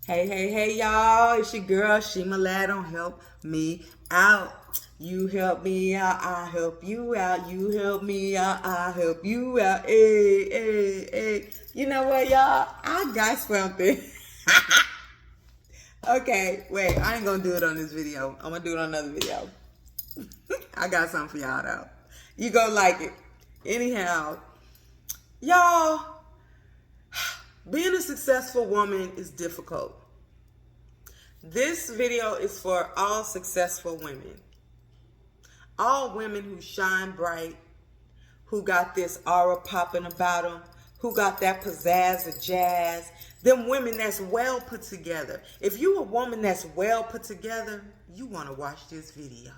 Hey, y'all. It's your girl, Shema Ladd. Don't help me out. You help me out, I help you out. You help me out, I help you out. Hey. You know what, y'all? I got something. Okay, wait. I ain't gonna do it on this video. I'm gonna do it on another video. I got something for y'all, though. You gonna like it. Anyhow, y'all, being a successful woman is difficult. This video is for all successful women. All women who shine bright, who got this aura popping about them, who got that pizzazz or jazz, them women that's well put together. If you a woman that's well put together, you want to watch this video.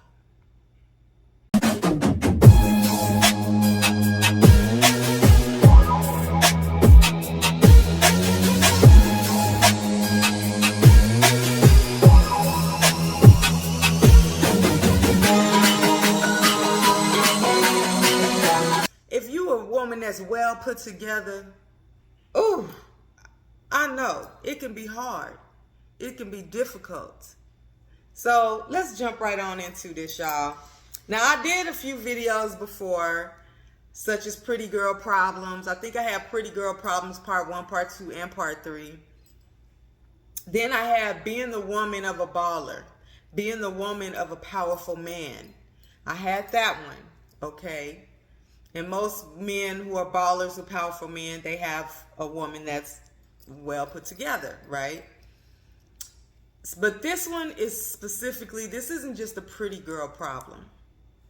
If you a woman that's well put together, ooh, I know it can be hard. It can be difficult. So let's jump right on into this, y'all. Now, I did a few videos before, such as Pretty Girl Problems. I think I had Pretty Girl Problems Part 1, Part 2, and Part 3. Then I had Being the Woman of a Baller, Being the Woman of a Powerful Man. I had that one, okay? And most men who are ballers or powerful men, they have a woman that's well put together, right? But this one is specifically, this isn't just a pretty girl problem.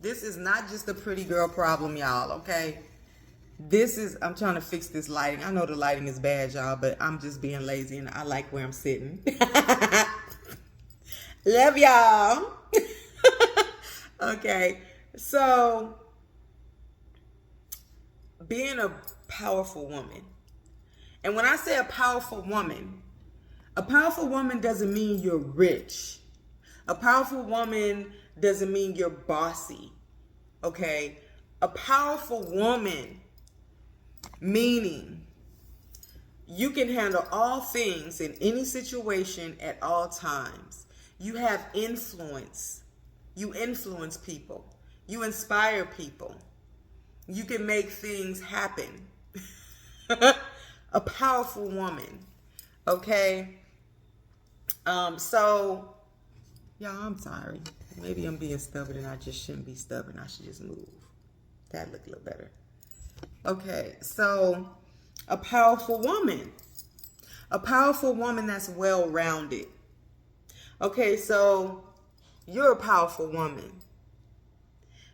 This is not just a pretty girl problem, y'all, okay? This is, I'm trying to fix this lighting. I know the lighting is bad, y'all, but I'm just being lazy and I like where I'm sitting. Love y'all. Okay, so being a powerful woman. And when I say a powerful woman doesn't mean you're rich. A powerful woman doesn't mean you're bossy. Okay? A powerful woman meaning you can handle all things in any situation at all times. You have influence. You influence people. You inspire people. You can make things happen. A powerful woman. Okay? So, y'all, I'm sorry. Maybe I'm being stubborn and I just shouldn't be stubborn. I should just move. That look a little better. Okay, so a powerful woman. A powerful woman that's well-rounded. Okay, so you're a powerful woman.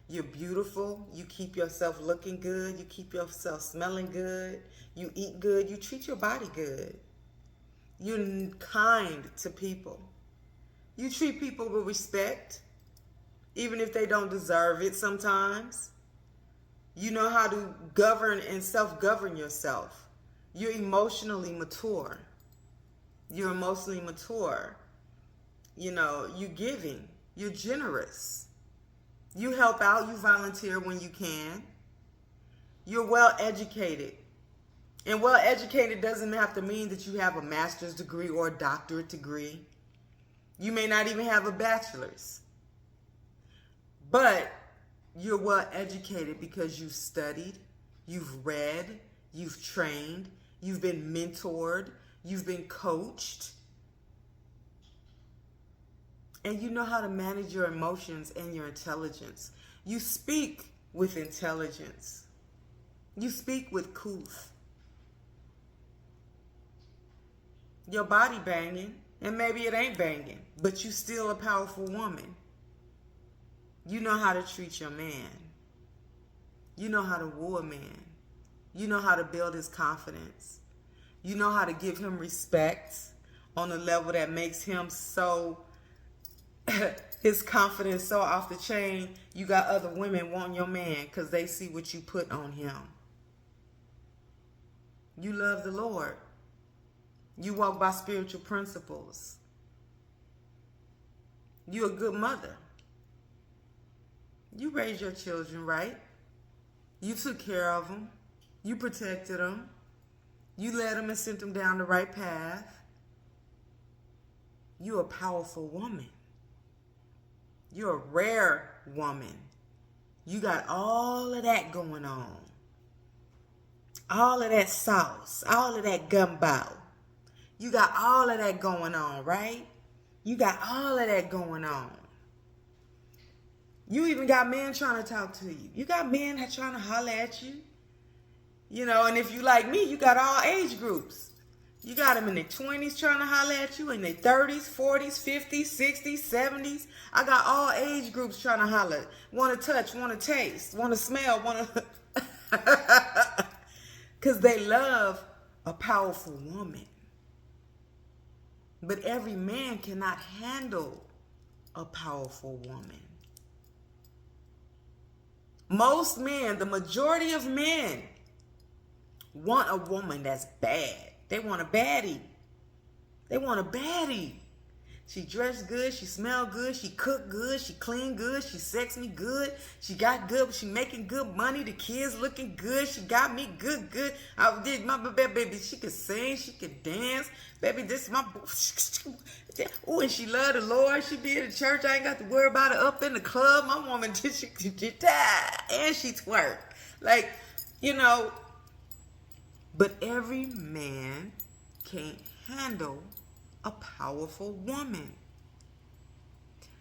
You're beautiful. You keep yourself looking good. You keep yourself smelling good. You eat good. You treat your body good. You're kind to people. You treat people with respect, even if they don't deserve it sometimes. You know how to govern and self-govern yourself. You're emotionally mature. You're emotionally mature. You know, you're giving. You're generous. You help out, you volunteer when you can. You're well educated. And well educated doesn't have to mean that you have a master's degree or a doctorate degree. You may not even have a bachelor's. But you're well educated because you've studied, you've read, you've trained, you've been mentored, you've been coached. And you know how to manage your emotions and your intelligence. You speak with intelligence. You speak with couth. Your body banging, and maybe it ain't banging, but you still a powerful woman. You know how to treat your man. You know how to woo a man. You know how to build his confidence. You know how to give him respect on a level that makes him so... his confidence so off the chain, you got other women wanting your man because they see what you put on him. You love the Lord. You walk by spiritual principles. You're a good mother. You raised your children right. You took care of them. You protected them. You led them and sent them down the right path. you're a powerful woman. You're a rare woman. You got all of that going on. All of that sauce. All of that gumbo. You got all of that going on, right? You got all of that going on. You even got men trying to talk to you. You got men trying to holler at you. You know, and if you like me, you got all age groups. You got them in their 20s trying to holler at you, in their 30s, 40s, 50s, 60s, 70s. I got all age groups trying to holler. Want to touch, want to taste, want to smell, want to... Because they love a powerful woman. But every man cannot handle a powerful woman. Most men, the majority of men, want a woman that's bad. They want a baddie. They want a baddie. She dressed good, she smelled good, she cooked good, she cleaned good, she sexed me good, she got good, she making good money, the kids looking good, she got me good. I did my baby, she could sing, she could dance, baby, this is my, oh, and she loved the Lord, she be in the church, I ain't got to worry about her up in the club, my woman, and she twerk, like, you know, but every man can't handle a powerful woman.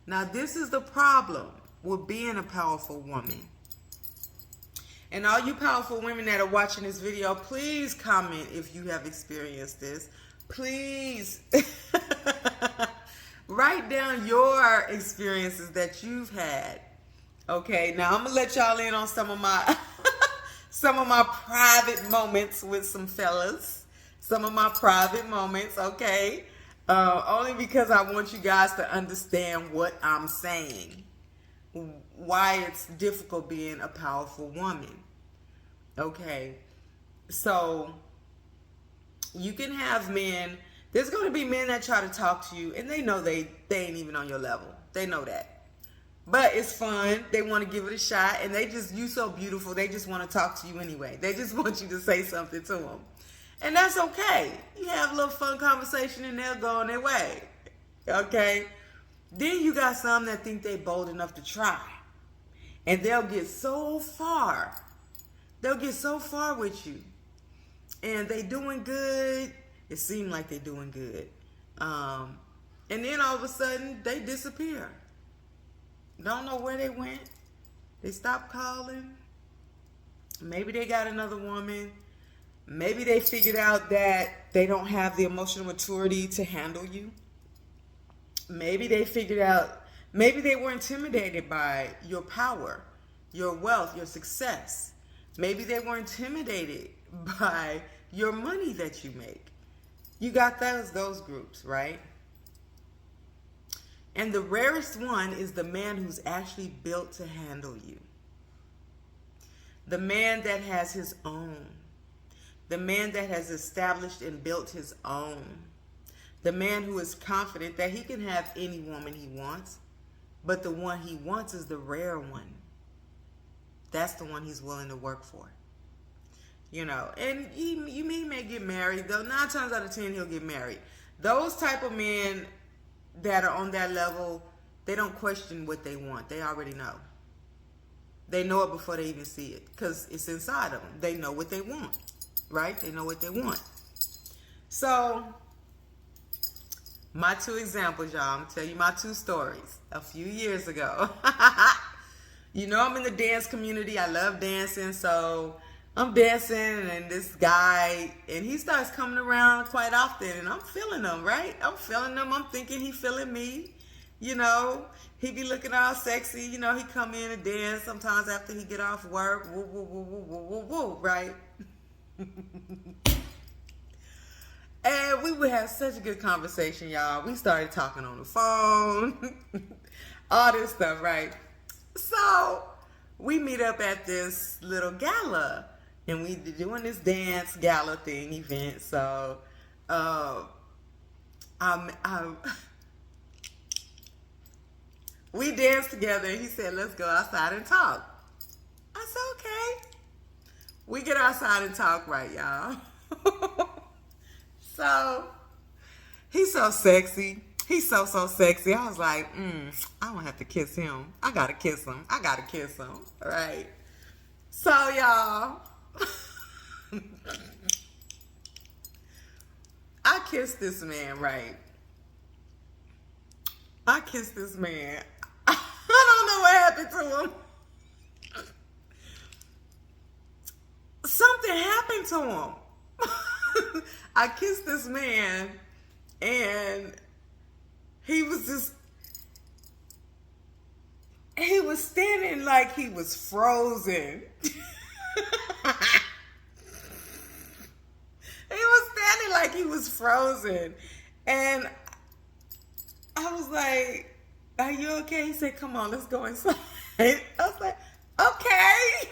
Now, this is the problem with being a powerful woman. And all you powerful women that are watching this video, please comment if you have experienced this. Please write down your experiences that you've had. Okay, now I'm gonna let y'all in on some of my some of my private moments with some fellas. Some of my private moments, okay? Only because I want you guys to understand what I'm saying. Why it's difficult being a powerful woman. Okay. So, you can have men. There's going to be men that try to talk to you, and they know they ain't even on your level. They know that. But it's fun. They want to give it a shot, and you so beautiful, they just want to talk to you anyway. They just want you to say something to them. And that's okay. You have a little fun conversation and they'll go on their way. Okay? Then you got some that think they bold enough to try. And they'll get so far. They'll get so far with you. And they doing good. It seems like they doing good. And then all of a sudden, they disappear. Don't know where they went. They stopped calling. Maybe they got another woman. Maybe they figured out that they don't have the emotional maturity to handle you. Maybe they figured out, maybe they were intimidated by your power, your wealth, your success. Maybe they were intimidated by your money that you make. You got those groups, right? And the rarest one is the man who's actually built to handle you. The man that has his own. The man that has established and built his own. The man who is confident that he can have any woman he wants, but the one he wants is the rare one. That's the one he's willing to work for. You know, and he may get married, though 9 times out of 10 he'll get married. Those type of men that are on that level, they don't question what they want. They already know. They know it before they even see it, because it's inside of them. They know what they want. Right? They know what they want. So, my 2 examples, y'all. I'm going to tell you my 2 stories. A few years ago. You know I'm in the dance community. I love dancing. So, I'm dancing and this guy, and he starts coming around quite often. And I'm feeling him, right? I'm feeling him. I'm thinking he feeling me. You know, he be looking all sexy. You know, he come in and dance sometimes after he get off work. Woo, woo, woo, woo, woo, woo, woo, right? And we would have such a good conversation, y'all. We started talking on the phone, all this stuff, right? So we meet up at this little gala, and we doing this dance gala thing event. So we danced together, and he said, "Let's go outside and talk." I said, "Okay." We get outside and talk, right, y'all? So, he's so sexy. He's so sexy. I was like, I don't have to kiss him. I gotta kiss him. All right. So y'all, I kissed this man, right? I kissed this man. I don't know what happened to him. Something happened to him. I kissed this man, and he was standing like he was frozen. He was standing like he was frozen. And I was like, are you okay? He said, come on, let's go inside. I was like, okay.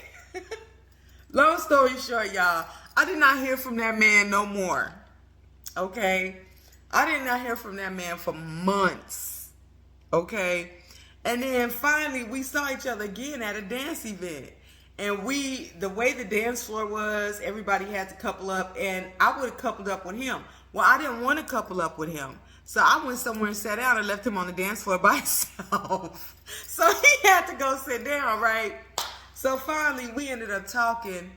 Long story short, y'all, I did not hear from that man no more. Okay? I did not hear from that man for months. Okay? And then finally, we saw each other again at a dance event. And the way the dance floor was, everybody had to couple up, and I would have coupled up with him. Well, I didn't want to couple up with him. So I went somewhere and sat down and left him on the dance floor by himself. So he had to go sit down, right? So finally, we ended up talking.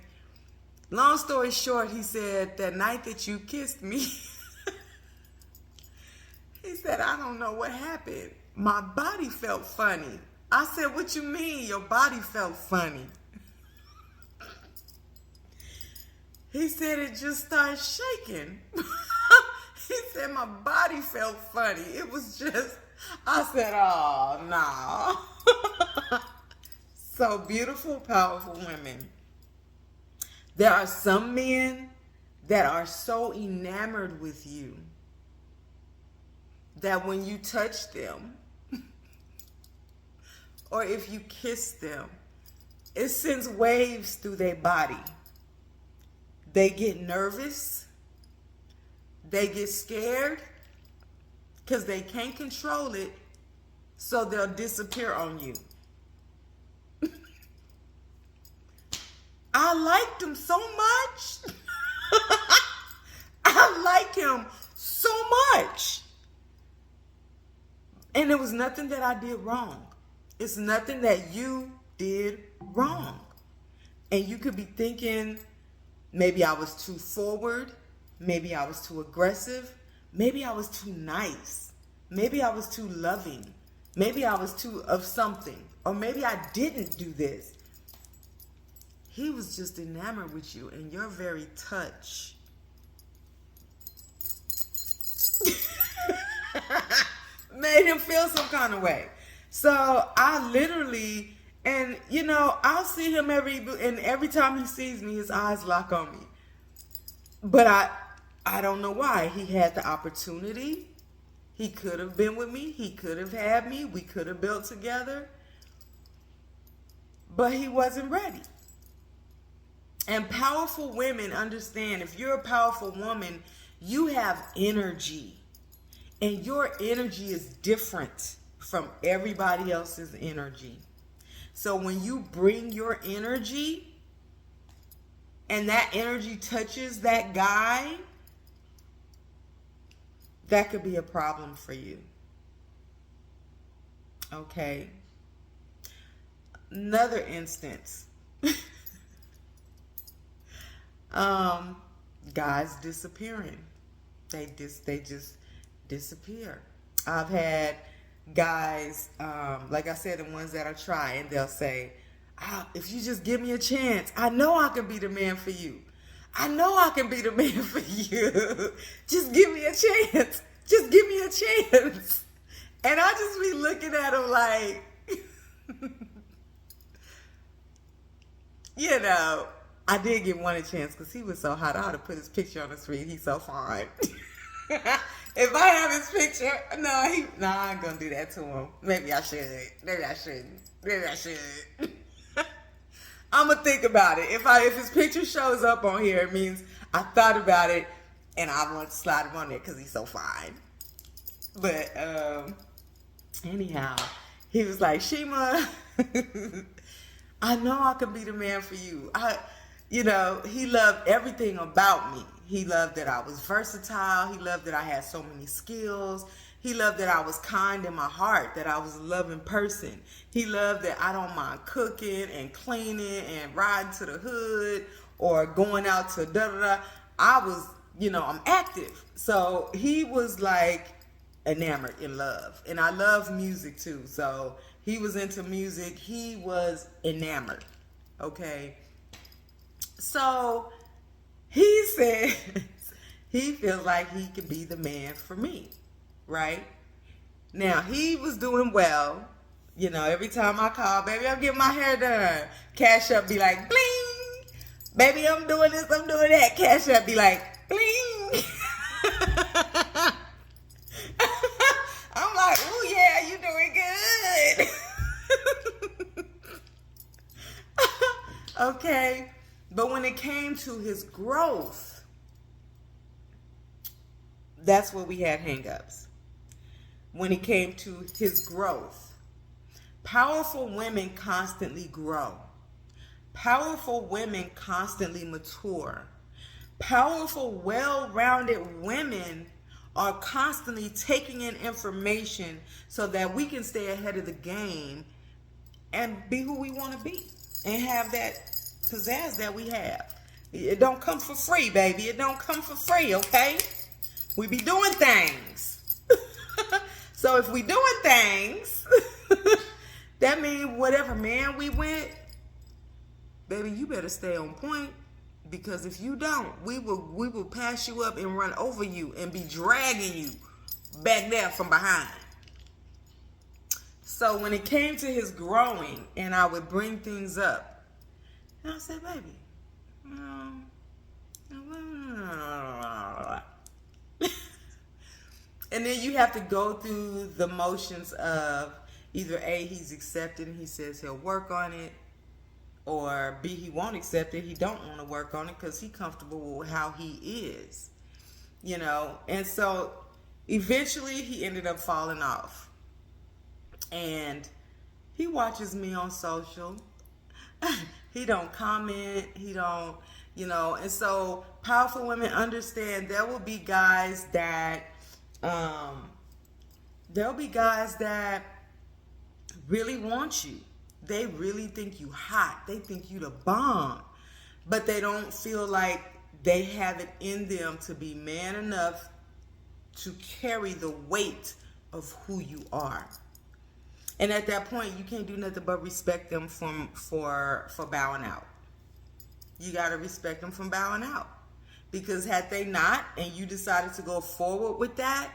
Long story short, he said, that night that you kissed me, he said, I don't know what happened. My body felt funny. I said, what you mean your body felt funny? He said it just started shaking. He said my body felt funny. It was just, I said, oh, no. So beautiful, powerful women. There are some men that are so enamored with you that when you touch them, or if you kiss them, it sends waves through their body. They get nervous. They get scared because they can't control it, so they'll disappear on you. I liked him so much. I like him so much. And it was nothing that I did wrong. It's nothing that you did wrong. And you could be thinking, maybe I was too forward. Maybe I was too aggressive. Maybe I was too nice. Maybe I was too loving. Maybe I was too of something. Or maybe I didn't do this. He was just enamored with you and your very touch. Made him feel some kind of way. So I literally, and you know, I'll see him every time he sees me, his eyes lock on me. But I don't know why. He had the opportunity. He could have been with me. He could have had me. We could have built together. But he wasn't ready. And powerful women understand, if you're a powerful woman, you have energy. And your energy is different from everybody else's energy. So when you bring your energy and that energy touches that guy, that could be a problem for you. Okay. Another instance. Guys disappearing. They just disappear. I've had guys, like I said, the ones that are trying, they'll say, if you just give me a chance, I know I can be the man for you. I know I can be the man for you. Just give me a chance. Just give me a chance. And I just be looking at him like, you know, I did give one a chance because he was so hot. I ought to put his picture on the screen. He's so fine. If I have his picture, no, I ain't gonna do that to him. Maybe I should. Maybe I shouldn't. Maybe I should. I'm gonna think about it. If his picture shows up on here, it means I thought about it and I want to slide him on there because he's so fine. But anyhow, he was like, Shema, I know I can be the man for you. He loved everything about me. He loved that I was versatile. He loved that I had so many skills. He loved that I was kind in my heart, that I was a loving person. He loved that I don't mind cooking and cleaning and riding to the hood or going out to da-da-da. I was, I'm active. So he was like enamored in love. And I love music too. So he was into music. He was enamored. Okay. So he said he feels like he could be the man for me. Right? Now, he was doing well. Every time I call, baby, I'm getting my hair done. Cash Up be like, bling. Baby, I'm doing this, I'm doing that. Cash Up be like, bling. I'm like, oh yeah, you doing good. Okay. But when it came to his growth, that's where we had hang-ups. When it came to his growth. Powerful women constantly grow. Powerful women constantly mature. Powerful, well-rounded women are constantly taking in information so that we can stay ahead of the game and be who we want to be and have that pizzazz that we have. It don't come for free, baby. It don't come for free, okay? We be doing things. So if we doing things, that means whatever man we with, baby, you better stay on point, because if you don't, we will pass you up and run over you and be dragging you back there from behind. So when it came to his growing and I would bring things up, and I said, baby, and then you have to go through the motions of either A, he's accepted and he says he'll work on it, or B, he won't accept it, he don't want to work on it because he's comfortable with how he is. And so eventually he ended up falling off. And he watches me on social. He don't comment, he don't, and so powerful women understand there will be guys that really want you. They really think you hot. They think you the bomb. But they don't feel like they have it in them to be man enough to carry the weight of who you are. And at that point, you can't do nothing but respect them for bowing out. You got to respect them from bowing out. Because had they not, and you decided to go forward with that,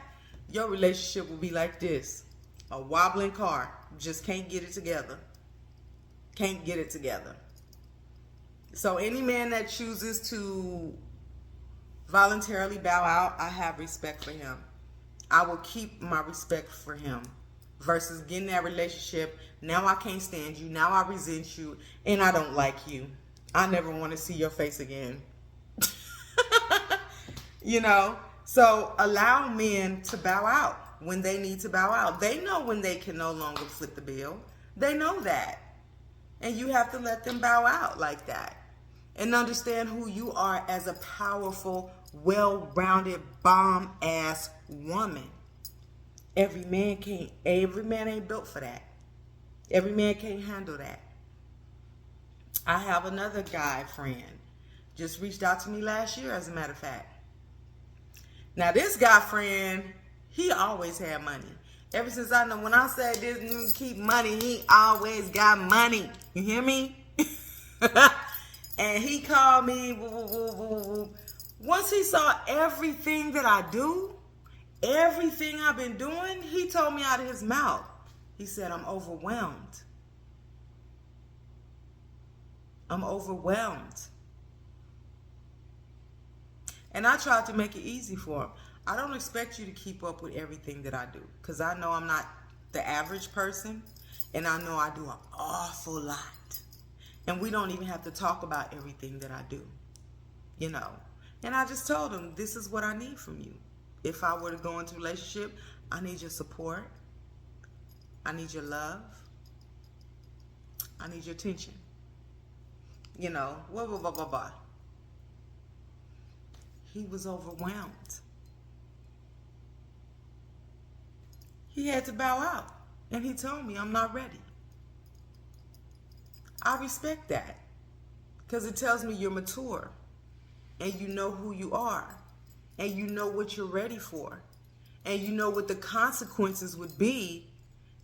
your relationship will be like this. A wobbling car. Just can't get it together. Can't get it together. So any man that chooses to voluntarily bow out, I have respect for him. I will keep my respect for him. Versus getting that relationship, now I can't stand you, now I resent you, and I don't like you. I never want to see your face again. So allow men to bow out when they need to bow out. They know when they can no longer flip the bill. They know that. And you have to let them bow out like that. And understand who you are as a powerful, well-rounded, bomb-ass woman. Every man ain't built for that. Every man can't handle that. I have another guy friend. Just reached out to me last year, as a matter of fact. Now, this guy friend, he always had money. Ever since I know, when I say this nigga keep money, he always got money. You hear me? And he called me. Once he saw everything that I do, everything I've been doing, he told me out of his mouth. He said, I'm overwhelmed. I'm overwhelmed. And I tried to make it easy for him. I don't expect you to keep up with everything that I do, because I know I'm not the average person, and I know I do an awful lot. And we don't even have to talk about everything that I do, And I just told him, this is what I need from you. If I were to go into a relationship, I need your support. I need your love. I need your attention. Blah, blah, blah, blah, blah. he was overwhelmed. He had to bow out. And he told me, I'm not ready. I respect that. Because it tells me you're mature. And you know who you are. And you know what you're ready for. And you know what the consequences would be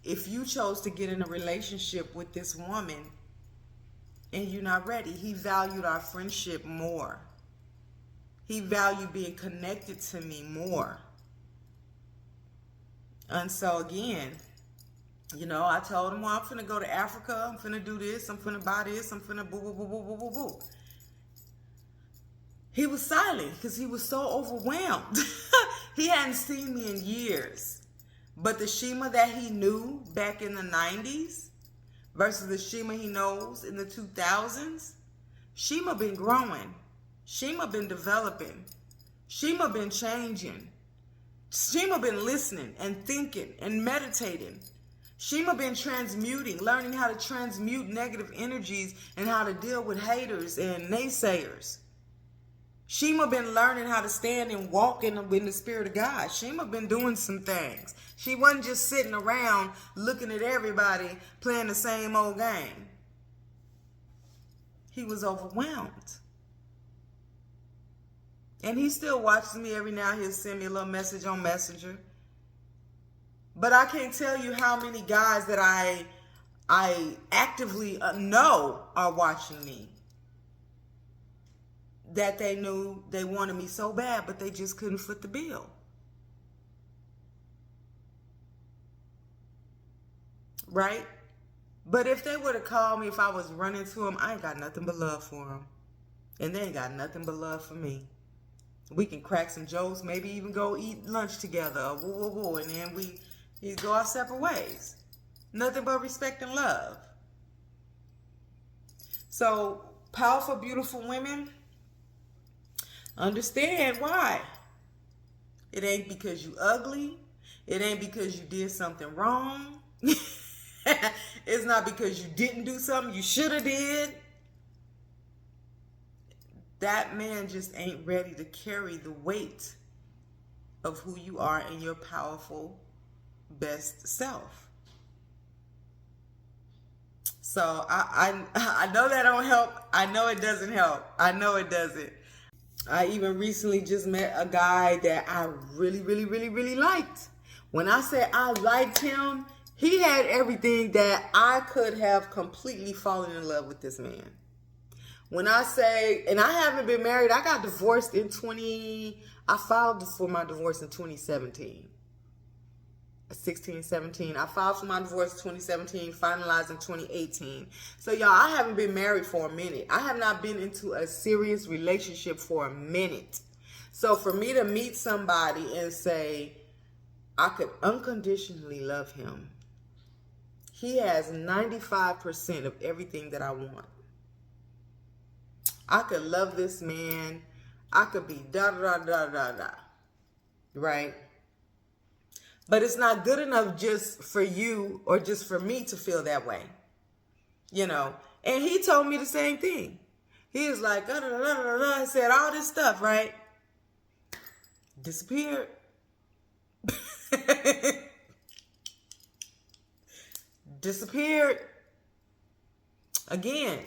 if you chose to get in a relationship with this woman and you're not ready. He valued our friendship more. He valued being connected to me more. And so again, you know, I told him, well, I'm finna go to Africa. I'm finna do this. I'm finna buy this. I'm finna boo, boo, boo, boo, boo, boo, boo. He was silent because he was so overwhelmed. He hadn't seen me in years. But the Shema that he knew back in the 90s versus the Shema he knows in the 2000s, Shema been growing. Shema been developing. Shema been changing. Shema been listening and thinking and meditating. Shema been transmuting, learning how to transmute negative energies and how to deal with haters and naysayers. Shema been learning how to stand and walk in the spirit of God. Shema been doing some things. She wasn't just sitting around looking at everybody playing the same old game. He was overwhelmed. And he still watches me every now and he'll send me a little message on Messenger. But I can't tell you how many guys that I actively know are watching me. That they knew they wanted me so bad, but they just couldn't foot the bill. Right? But if they would have called me, if I was running to them, I ain't got nothing but love for them. And they ain't got nothing but love for me. We can crack some jokes, maybe even go eat lunch together, and then we go our separate ways. Nothing but respect and love. So, powerful, beautiful women, understand why. It ain't because you ugly. It ain't because you did something wrong. It's not because you didn't do something you should have did. That man just ain't ready to carry the weight of who you are and your powerful, best self. So I know that don't help. I know it doesn't help. I know it doesn't. I even recently just met a guy that I really, really, really, really liked. When I say I liked him, he had everything that I could have completely fallen in love with this man. When I say, and I haven't been married, I got divorced I filed for my divorce in 2017. 16, 17. I filed for my divorce in 2017, finalized in 2018. So y'all, I haven't been married for a minute. I have not been into a serious relationship for a minute. So for me to meet somebody and say, I could unconditionally love him. He has 95% of everything that I want. I could love this man. I could be da da da da da. Right? But it's not good enough just for you or just for me to feel that way. You know? And he told me the same thing. He was like, da da da da da. He said all this stuff, right? Disappeared. Disappeared. Again,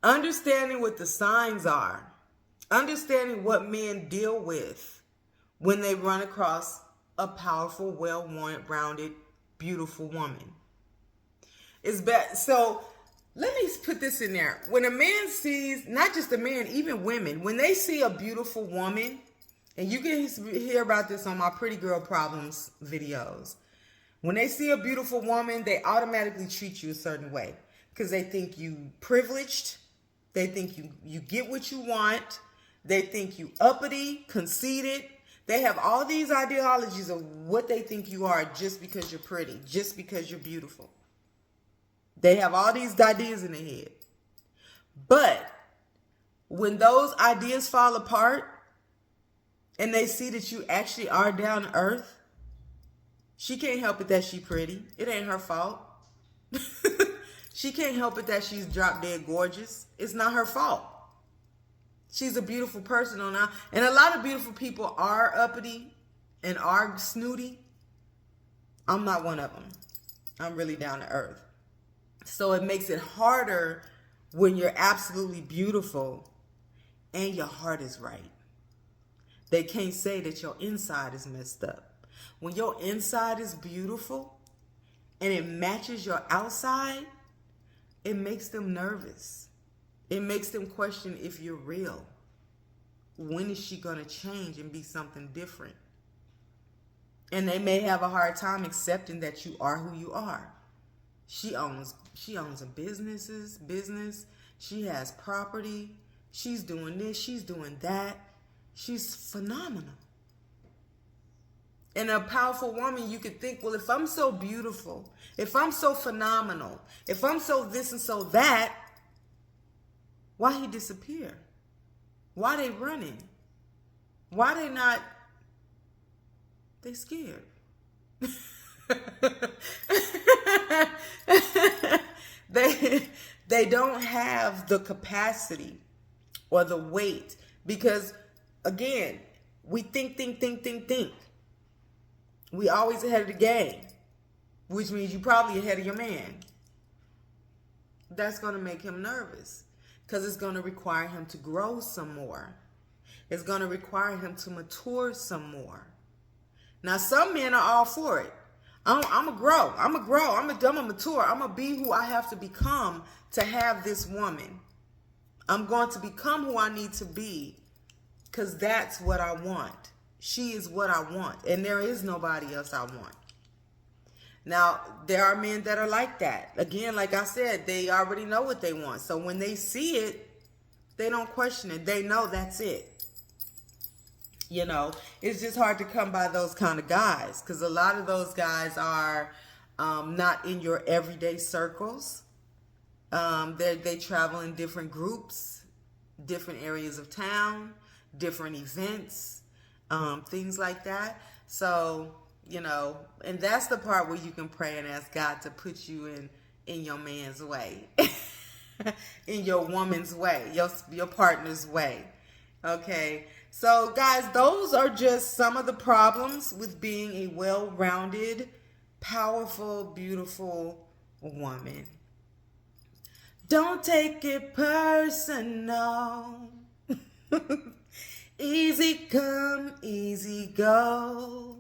understanding what the signs are, understanding what men deal with when they run across a powerful, well-rounded, beautiful woman. It's bad. So let me put this in there. When a man sees, not just a man, even women, when they see a beautiful woman, and you can hear about this on my Pretty Girl Problems videos. When they see a beautiful woman, they automatically treat you a certain way because they think you privileged. They think you get what you want. They think you uppity, conceited. They have all these ideologies of what they think you are just because you're pretty, just because you're beautiful. They have all these ideas in their head. But when those ideas fall apart and they see that you actually are down to earth, she can't help it that she's pretty. It ain't her fault. She can't help it that she's drop dead gorgeous. It's not her fault. She's a beautiful person on now. And a lot of beautiful people are uppity and are snooty. I'm not one of them. I'm really down to earth. So it makes it harder when you're absolutely beautiful and your heart is right. They can't say that your inside is messed up. When your inside is beautiful and it matches your outside, it makes them nervous. It makes them question if you're real. When is she going to change and be something different? And they may have a hard time accepting that you are who you are. She owns a business. She has property. She's doing this. She's doing that. She's phenomenal. And a powerful woman, you could think, well, if I'm so beautiful, if I'm so phenomenal, if I'm so this and so that, why he disappear? Why they running? Why they not? They scared. They don't have the capacity or the weight because, again, we think. We always ahead of the game, which means you probably ahead of your man. That's going to make him nervous because it's going to require him to grow some more. It's going to require him to mature some more. Now, some men are all for it. I'm going to grow. I'm going to mature. I'm going to be who I have to become to have this woman. I'm going to become who I need to be because that's what I want. She is what I want. And there is nobody else I want. Now, there are men that are like that. Again, like I said, they already know what they want. So when they see it, they don't question it. They know that's it. You know, it's just hard to come by those kind of guys because a lot of those guys are not in your everyday circles. They travel in different groups, different areas of town, different events, things like that. So, you know, and that's the part where you can pray and ask God to put you in your man's way, in your woman's way, your partner's way. Okay. So, guys, those are just some of the problems with being a well-rounded, powerful, beautiful woman. Don't take it personal. Easy come, easy go.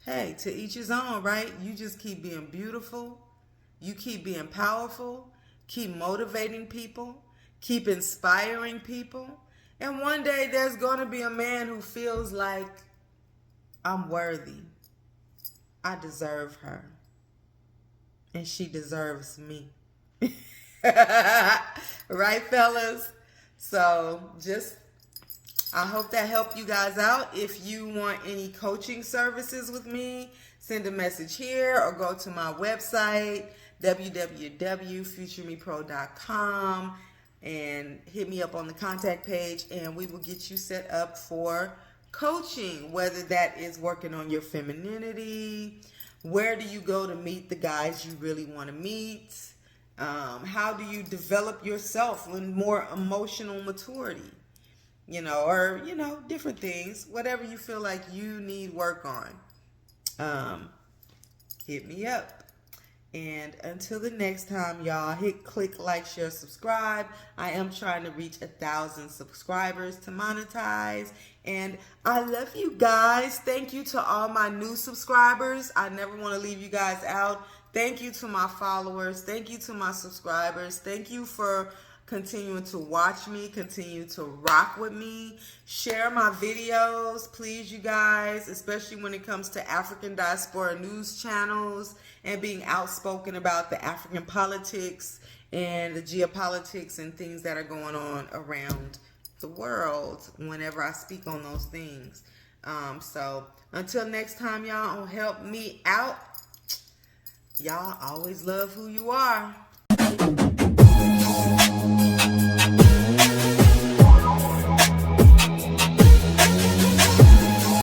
Hey, to each his own, right? You just keep being beautiful. You keep being powerful. Keep motivating people. Keep inspiring people. And one day there's going to be a man who feels like I'm worthy. I deserve her. And she deserves me. Right, fellas? So I hope that helped you guys out. If you want any coaching services with me, send a message here or go to my website, www.futuremepro.com. and hit me up on the contact page and we will get you set up for coaching, whether that is working on your femininity, where do you go to meet the guys you really want to meet, how do you develop yourself in more emotional maturity, or different things, whatever you feel like you need work on, hit me up. And until the next time, y'all, click, like, share, subscribe. I am trying to reach 1,000 subscribers to monetize. And I love you guys. Thank you to all my new subscribers. I never want to leave you guys out. Thank you to my followers. Thank you to my subscribers. Thank you for continuing to watch me, continue to rock with me. Share my videos, please, you guys, especially when it comes to African diaspora news channels and being outspoken about the African politics and the geopolitics and things that are going on around the world whenever I speak on those things. So until next time, y'all, help me out. Y'all always love who you are.